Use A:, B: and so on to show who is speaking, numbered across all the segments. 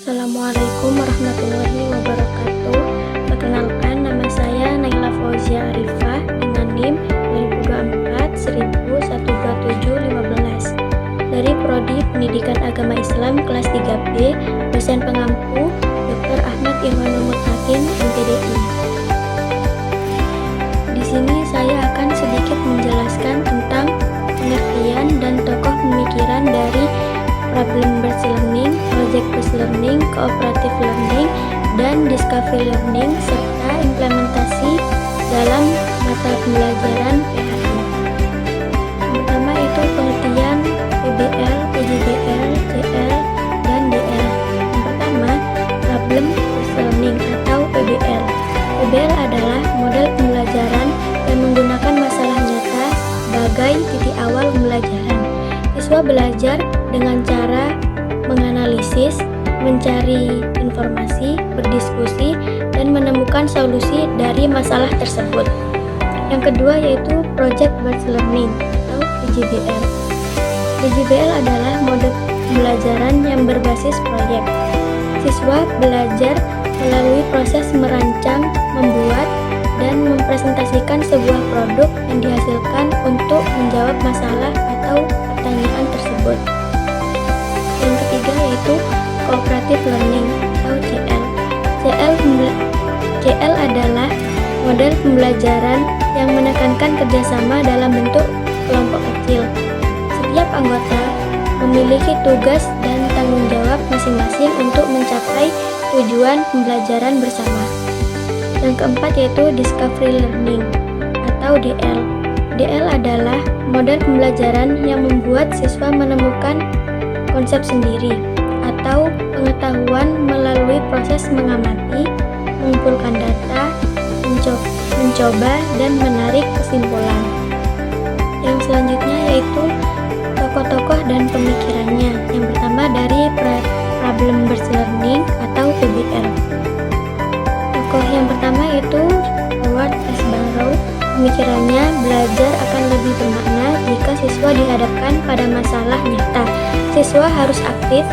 A: Assalamualaikum warahmatullahi wabarakatuh. Perkenalkan, nama saya Naila Fauzia Arifah dengan NIM 2024 dari Prodi Pendidikan Agama Islam kelas 3B, dosen pengampu Dr. Ahmad Irwanul Mutakin, MTDI. Di sini saya akan sedikit menjelaskan tentang pengertian dan tokoh pemikiran dari problem-based learning, project-based learning, cooperative learning, dan discovery learning, serta implementasi dalam mata pembelajaran PHI. Yang pertama itu pengertian PBL, PJBL, CL, dan DL. Yang pertama, problem-based learning atau PBL. PBL adalah model pembelajaran yang menggunakan masalah nyata sebagai titik awal pembelajaran. Siswa belajar dengan cara menganalisis, mencari informasi, berdiskusi, dan menemukan solusi dari masalah tersebut. Yang kedua yaitu project-based learning atau PJBL. PJBL adalah model pembelajaran yang berbasis proyek. Siswa belajar melalui proses merancang, membuat, dan mempresentasikan sebuah produk yang dihasilkan untuk menjawab masalah atau pertanyaan tersebut. Yang ketiga yaitu cooperative learning atau CL. CL adalah model pembelajaran yang menekankan kerjasama dalam bentuk kelompok kecil. Setiap anggota memiliki tugas dan tanggung jawab masing-masing untuk mencapai tujuan pembelajaran bersama. Yang keempat yaitu discovery learning atau DL. DL adalah model pembelajaran yang membuat siswa menemukan konsep sendiri atau pengetahuan melalui proses mengamati, mengumpulkan data, mencoba, dan menarik kesimpulan. Yang selanjutnya yaitu tokoh-tokoh dan pemikirannya. Yang pertama dari problem-based learning atau PBL. Tokoh yang pertama yaitu Howard S. Barrow. Pemikirannya, belajar akan lebih bermakna jika siswa dihadapkan pada masalah nyata. Siswa harus aktif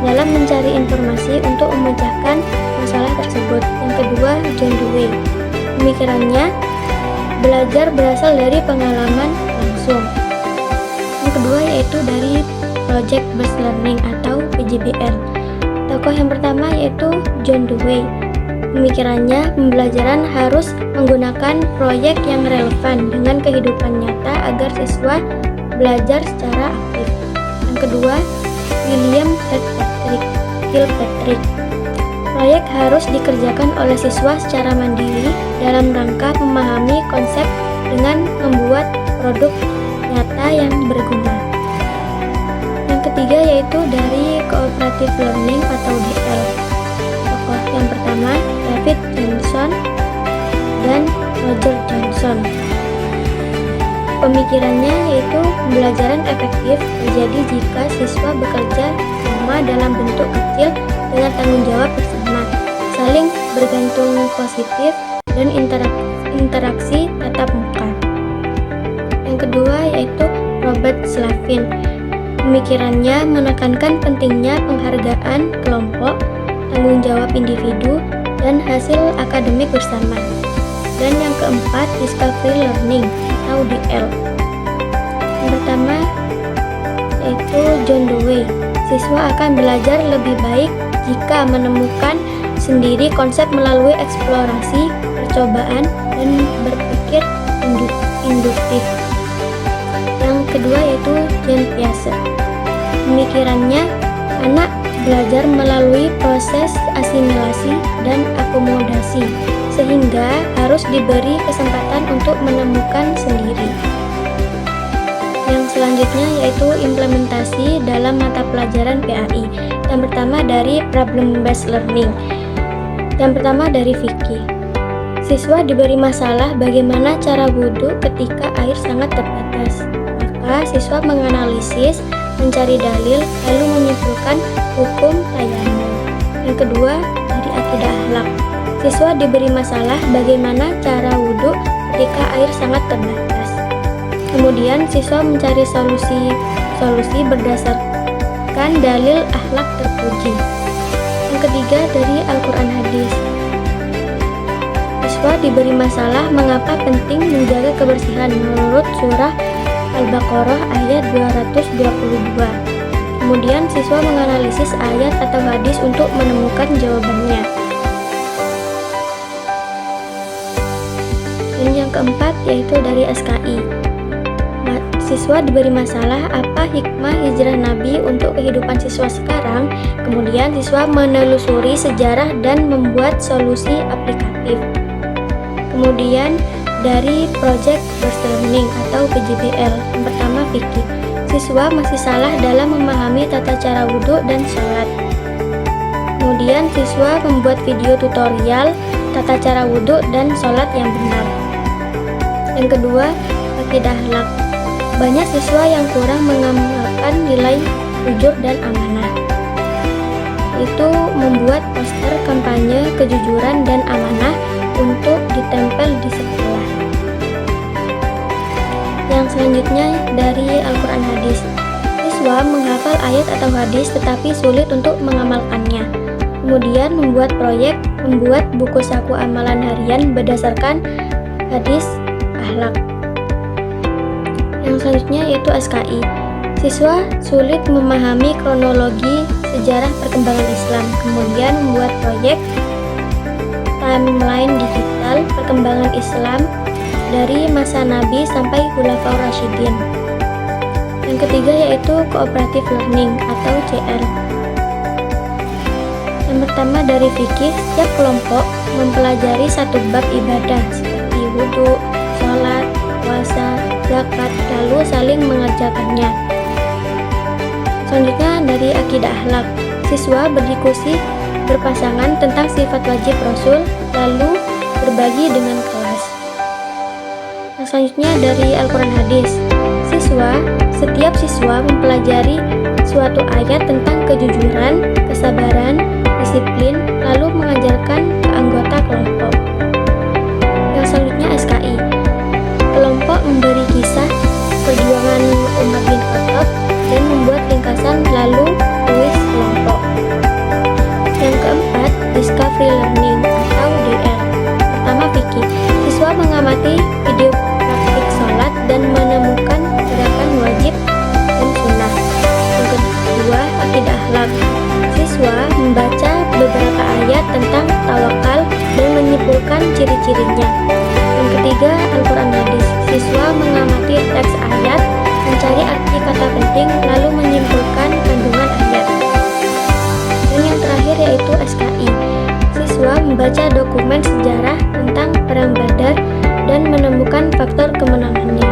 A: dalam mencari informasi untuk memecahkan masalah tersebut. Yang kedua, John Dewey. Pemikirannya, belajar berasal dari pengalaman langsung. Yang kedua yaitu dari project-based learning atau PJBL. Tokoh yang pertama yaitu John Dewey. Pemikirannya, pembelajaran harus menggunakan proyek yang relevan dengan kehidupan nyata agar siswa belajar secara aktif. Yang kedua, William Kilpatrick. Proyek harus dikerjakan oleh siswa secara mandiri dalam rangka memahami konsep dengan membuat produk nyata yang berguna. Yang ketiga yaitu dari cooperative learning atau DL. Tokoh yang pertama David Johnson dan Roger Johnson. Pemikirannya yaitu pembelajaran efektif terjadi jika siswa bekerja sama dalam bentuk kecil dengan tanggung jawab bersama, saling bergantung positif, dan interaksi tatap muka. Yang kedua yaitu Robert Slavin. Pemikirannya menekankan pentingnya penghargaan kelompok, tanggung jawab individu, dan hasil akademik bersama. Dan yang keempat, discovery learning atau DL. Yang pertama yaitu John Dewey. Siswa akan belajar lebih baik jika menemukan sendiri konsep melalui eksplorasi, percobaan, dan berpikir induktif. Yang kedua yaitu Jean Piaget. Pemikirannya, anak belajar melalui proses asimilasi dan akomodasi, sehingga harus diberi kesempatan untuk menemukan sendiri. Yang selanjutnya yaitu implementasi dalam mata pelajaran PAI. Yang pertama dari problem-based learning. Yang pertama dari Vicky. Siswa diberi masalah bagaimana cara wudhu ketika air sangat terbatas. Maka siswa menganalisis, mencari dalil, lalu menyimpulkan hukum tayamum. Yang kedua dari akidah akhlak. Siswa diberi masalah bagaimana cara wudhu ketika air sangat terbatas. Kemudian siswa mencari solusi berdasarkan dalil akhlak terpuji. Yang ketiga dari Al-Quran Hadis. Siswa diberi masalah mengapa penting menjaga kebersihan menurut surah Al-Baqarah ayat 222. Kemudian siswa menganalisis ayat atau hadis untuk menemukan jawabannya. Dan yang keempat yaitu dari SKI. Siswa diberi masalah apa hikmah hijrah Nabi untuk kehidupan siswa sekarang. Kemudian siswa menelusuri sejarah dan membuat solusi aplikatif. Kemudian dari Project Burst Learning atau PJBL. Yang pertama fikih. Siswa masih salah dalam memahami tata cara wudhu dan sholat. Kemudian siswa membuat video tutorial tata cara wudhu dan sholat yang benar. Yang kedua, akidah akhlak. Banyak siswa yang kurang mengamalkan nilai jujur dan amanah. Itu membuat poster kampanye kejujuran dan amanah untuk ditempel di sekolah. Yang selanjutnya dari Al-Quran Hadis. Siswa menghafal ayat atau hadis tetapi sulit untuk mengamalkannya. Kemudian membuat proyek, membuat buku saku amalan harian berdasarkan hadis akhlak. Yang selanjutnya yaitu SKI. Siswa sulit memahami kronologi sejarah perkembangan Islam. Kemudian membuat proyek timeline digital perkembangan Islam dari masa Nabi sampai Khulafaur Rasyidin. Yang ketiga yaitu Cooperative Learning atau CR. Yang pertama dari fikih, setiap kelompok mempelajari satu bab ibadah seperti wudhu, sholat, puasa, zakat, lalu saling mengerjakannya. Selanjutnya dari akidah akhlak. Siswa berdiskusi berpasangan tentang sifat wajib Rasul, lalu berbagi dengan kelas. Yang selanjutnya dari Al-Quran Hadis. Setiap siswa mempelajari suatu ayat tentang kejujuran, kesabaran, disiplin, lalu mengajarkan ke anggota kelompok. Yang selanjutnya SKI. Kelompok memberi kisah perjuangan Umar bin Khattab dan membuat ringkasan lalu tulis kelompok. Yang keempat, Discovery Learning atau DR. Pertama fikih. Siswa mengamati video praktik sholat dan menemukan gerakan wajib dan sunnah. Yang kedua, akidah akhlak. Siswa membaca beberapa ayat tentang tawakal dan menyimpulkan ciri-cirinya. Yang ketiga, Al-Quran Hadis. Siswa mengamati teks ayat, mencari arti kata penting, lalu menyimpulkan kandungan ayat. Dan yang terakhir yaitu SKI. Siswa membaca dokumen sejarah tentang Perang Badar dan menemukan faktor kemenangannya.